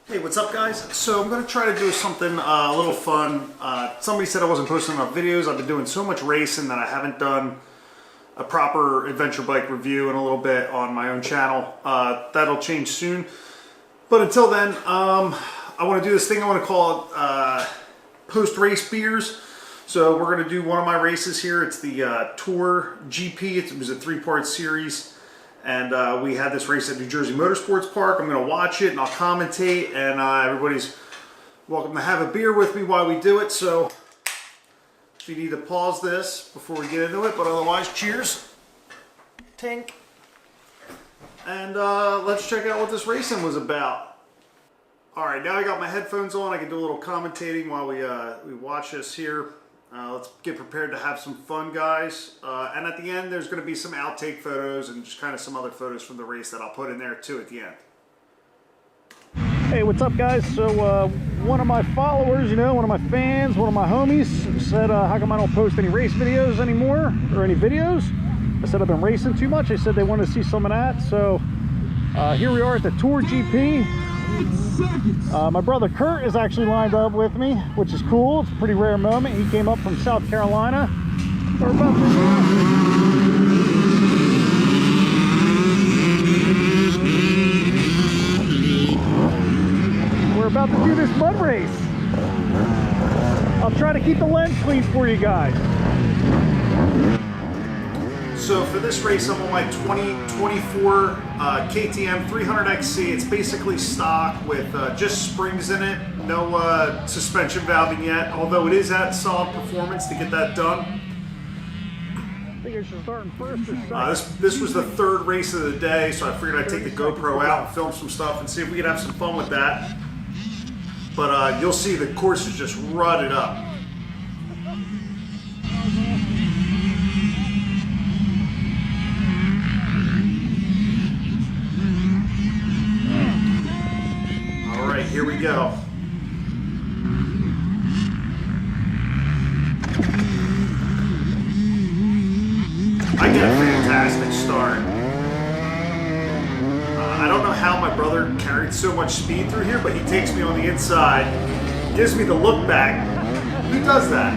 Hey, what's up guys? So I'm going to try to do something a little fun. Somebody said I wasn't posting enough videos. I've been doing so much racing that I haven't done a proper adventure bike review in a little bit on my own channel. That'll change soon. But until then, I want to do this thing I want to call it post-race beers. So we're going to do one of my races here. It's the TOR GP. It was a 3-part series. And we had this race at New Jersey Motorsports Park. I'm going to watch it and I'll commentate, and everybody's welcome to have a beer with me while we do it. So if you need to pause this before we get into it, but otherwise, cheers. Tink. And let's check out what this racing was about. Alright, now I got my headphones on. I can do a little commentating while we watch this here. Let's get prepared to have some fun, guys. And at the end, there's going to be some outtake photos and just kind of some other photos from the race that I'll put in there too at the end. Hey, what's up, guys? So one of my followers, one of my fans, one of my homies said, how come I don't post any race videos anymore or any videos? I said I've been racing too much. They said they wanted to see some of that. So here we are at the TOR GP. My brother Kurt is actually lined up with me, which is cool. It's a pretty rare moment. He came up from South Carolina. We're about to do this mud race. I'll try to keep the lens clean for you guys. So for this race, I'm on my 2024 KTM 300XC. It's basically stock with just springs in it, no suspension valving yet, although it is at solid performance to get that done. I think I should start in first or second. This was the third race of the day, so I figured I'd take the GoPro out and film some stuff and see if we could have some fun with that. But you'll see the course is just rutted up. Here we go. I get a fantastic start. I don't know how my brother carried so much speed through here, but he takes me on the inside, gives me the look back. Who does that?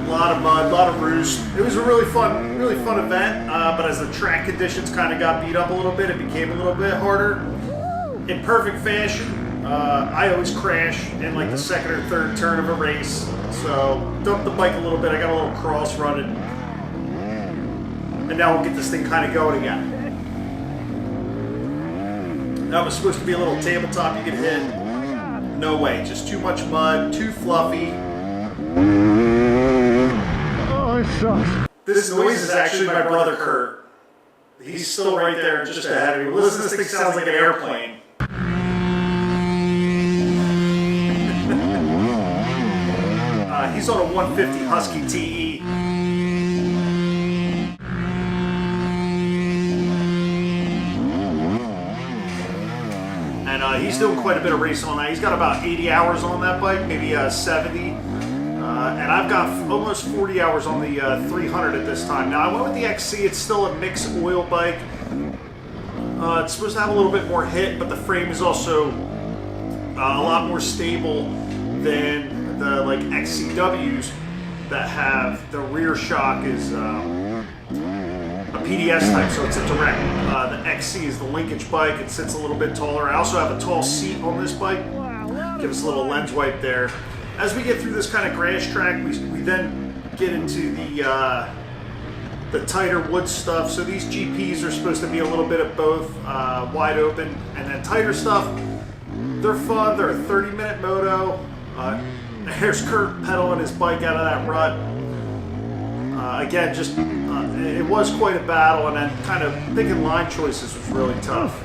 A lot of mud, a lot of roost. It was a really fun event, but as the track conditions kind of got beat up a little bit, it became a little bit harder. In perfect fashion, I always crash in like the second or third turn of a race, so dumped the bike a little bit. I got a little cross running, and now we'll get this thing kind of going again. That was supposed to be a little tabletop you could hit. No way, just too much mud, too fluffy. This noise is actually my brother Kurt. He's still right there just ahead of me. Listen, this thing sounds like an airplane. He's on a 150 Husky TE. And he's doing quite a bit of racing on that. He's got about 80 hours on that bike, maybe 70. And I've got almost 40 hours on the 300 at this time. Now, I went with the XC. It's still a mixed oil bike. It's supposed to have a little bit more hit, but the frame is also a lot more stable than the XCWs that have the rear shock is a PDS type, so it's a direct. The XC is the linkage bike. It sits a little bit taller. I also have a tall seat on this bike. Give us a little lens wipe there. As we get through this kind of grass track, we then get into the tighter wood stuff. So these GPs are supposed to be a little bit of both, wide open and then tighter stuff. They're fun. They're a 30-minute moto. There's Kurt pedaling his bike out of that rut. Again, just it was quite a battle, and then kind of picking line choices was really tough.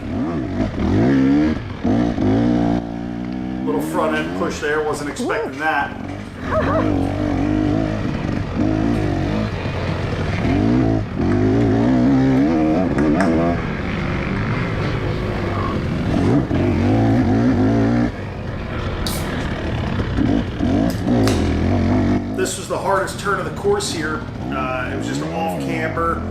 Little front end push there, wasn't expecting that. This was the hardest turn of the course. course here. It was just an off camber,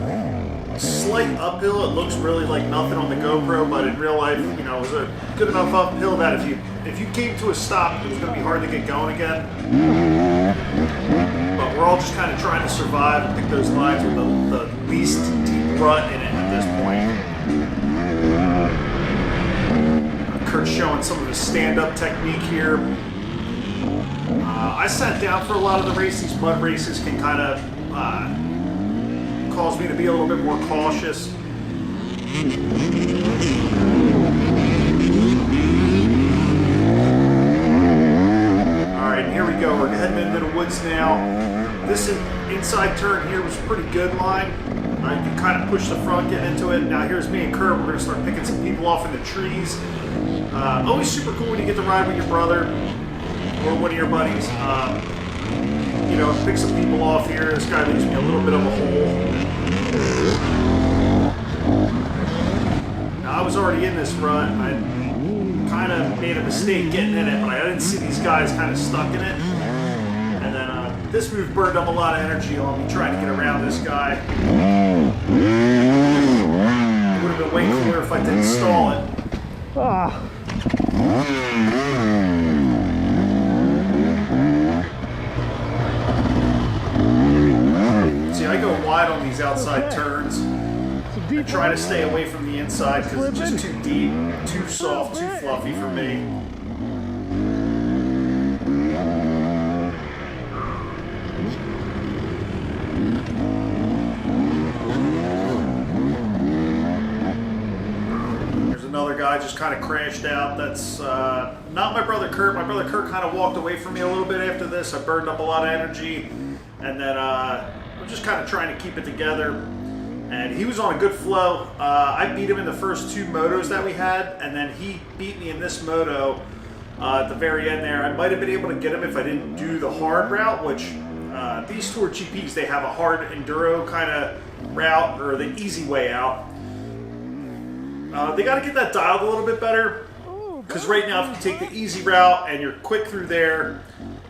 slight uphill. It looks really like nothing on the GoPro, but in real life, you know, it was a good enough uphill that if you came to a stop, it was going to be hard to get going again. But we're all just kind of trying to survive and pick those lines with the least deep rut in it at this point. Kurt's showing some of his stand-up technique here. I sat down for a lot of the races. These mud races can kind of cause me to be a little bit more cautious. Alright, here we go. We're heading into the woods now. This inside turn here was a pretty good line. You can kind of push the front, get into it. Now here's me and Kurt. We're going to start picking some people off in the trees. Always super cool when you get to ride with your brother or one of your buddies. You know, pick some people off here. This guy leaves me a little bit of a hole. Now, I was already in this rut. I kind of made a mistake getting in it, but I didn't see these guys kind of stuck in it. And then this move burned up a lot of energy on me trying to get around this guy. It would have been way cooler if I didn't stall it. See, I go wide on these outside turns. I try to stay away from the inside because it's just too deep, too soft, too fluffy for me. There's another guy just kind of crashed out. That's not my brother Kurt. My brother Kurt kind of walked away from me a little bit after this. I burned up a lot of energy, and then I'm just kind of trying to keep it together. And he was on a good flow. I beat him in the first two motos that we had, and then he beat me in this moto at the very end there. I might have been able to get him if I didn't do the hard route, which these Tour GPs, they have a hard enduro kind of route, or the easy way out. They got to get that dialed a little bit better, because right now if you take the easy route and you're quick through there,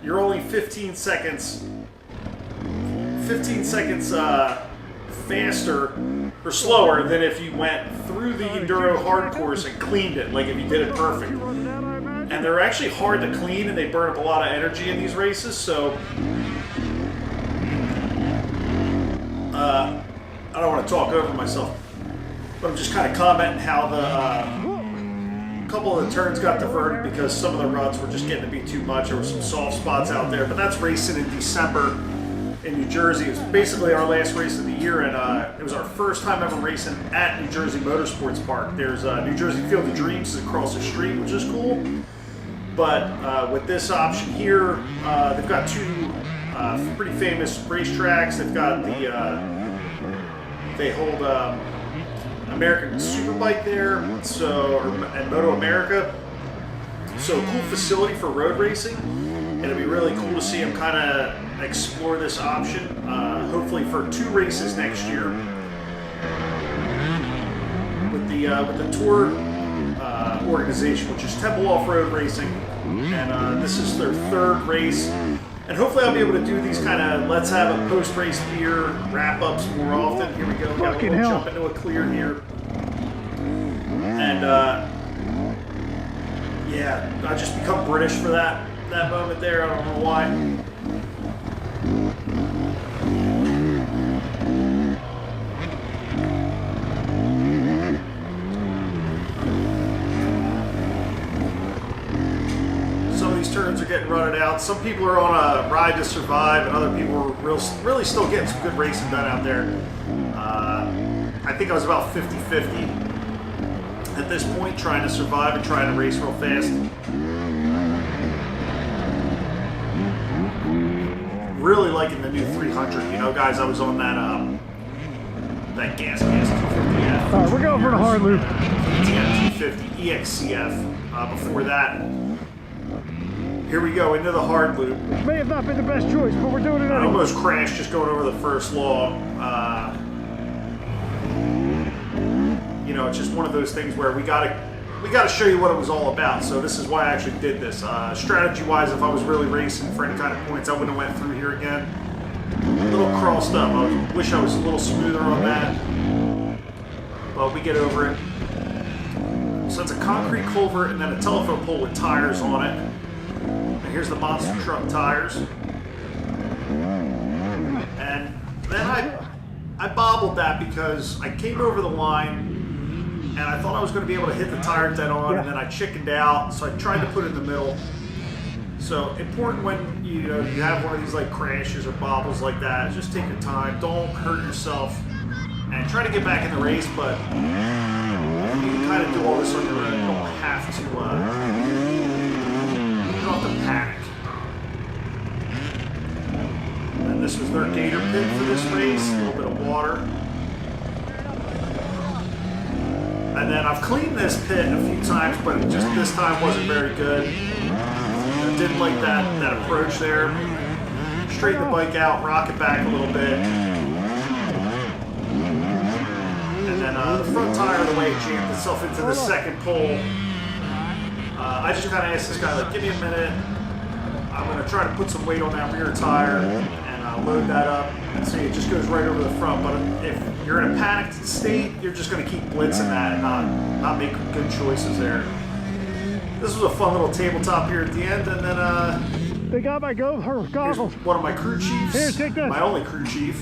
you're only 15 seconds faster or slower than if you went through the enduro hard course and cleaned it, like if you did it perfect. And they're actually hard to clean, and they burn up a lot of energy in these races, so I don't want to talk over myself, but I'm just kind of commenting how the couple of the turns got diverted because some of the ruts were just getting to be too much. There were some soft spots out there, but that's racing in December in New Jersey. It was basically our last race of the year, and it was our first time ever racing at New Jersey Motorsports Park. There's New Jersey Field of Dreams is across the street, which is cool. But with this option here, they've got two pretty famous racetracks. They've got they hold American Superbike there, and Moto America. So cool facility for road racing. It'll be really cool to see them kind of explore this option, hopefully for 2 races next year with the Tour organization, which is Temple Off-Road Racing, and this is their 3rd race. And hopefully I'll be able to do these kind of let's have a post-race beer wrap-ups more often. Here we go. We got a little jump into a clear here, and yeah, I just become British for that moment there. I don't know why. Some of these turns are getting rutted out. Some people are on a ride to survive, and other people are really still getting some good racing done out there. I think I was about 50-50 at this point, trying to survive and trying to race real fast. Really liking the new 300. You know, guys, I was on that gas 250F. All right, we're going for the hard loop. TM 250 EXCF. Before that, here we go into the hard loop. May have not been the best choice, but we're doing it anyway. I almost crashed just going over the first log. You know, it's just one of those things where we gotta show you what it was all about. So this is why I actually did this. Strategy-wise, if I was really racing for any kind of points, I wouldn't have went through here again. a little crossed up. I wish I was a little smoother on that, but we get over it. So it's a concrete culvert and then a telephone pole with tires on it. And here's the monster truck tires. And then I bobbled that because I came over the line and I thought I was going to be able to hit the tire dead on, and then I chickened out, so I tried to put it in the middle. So important when you have one of these like crashes or bobbles like that, just take your time, don't hurt yourself, and try to get back in the race. But you can kind of do all this on your own. You don't have to. You don't have to panic. And this was their gator pit for this race. A little bit of water. And then I've cleaned this pit a few times, but just this time wasn't very good. I didn't like that approach there. Straighten the bike out, rock it back a little bit. And then the front tire, the way it jammed itself into the second pole, I just kind of asked this guy, like, give me a minute. I'm going to try to put some weight on that rear tire and load that up. And see, it just goes right over the front. But if you're in a panicked state, you're just going to keep blitzing that and not make good choices there. This was a fun little tabletop here at the end, and then They got my goggles. here's one of my crew chiefs. Here, take this. My only crew chief.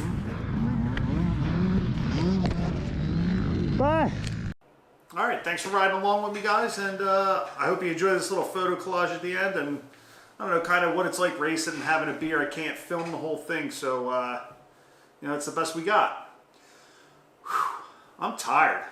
Bye. All right, thanks for riding along with me, guys, and I hope you enjoy this little photo collage at the end, and I don't know, kind of what it's like racing and having a beer. I can't film the whole thing, so it's the best we got. Whew, I'm tired.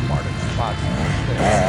Smart spots.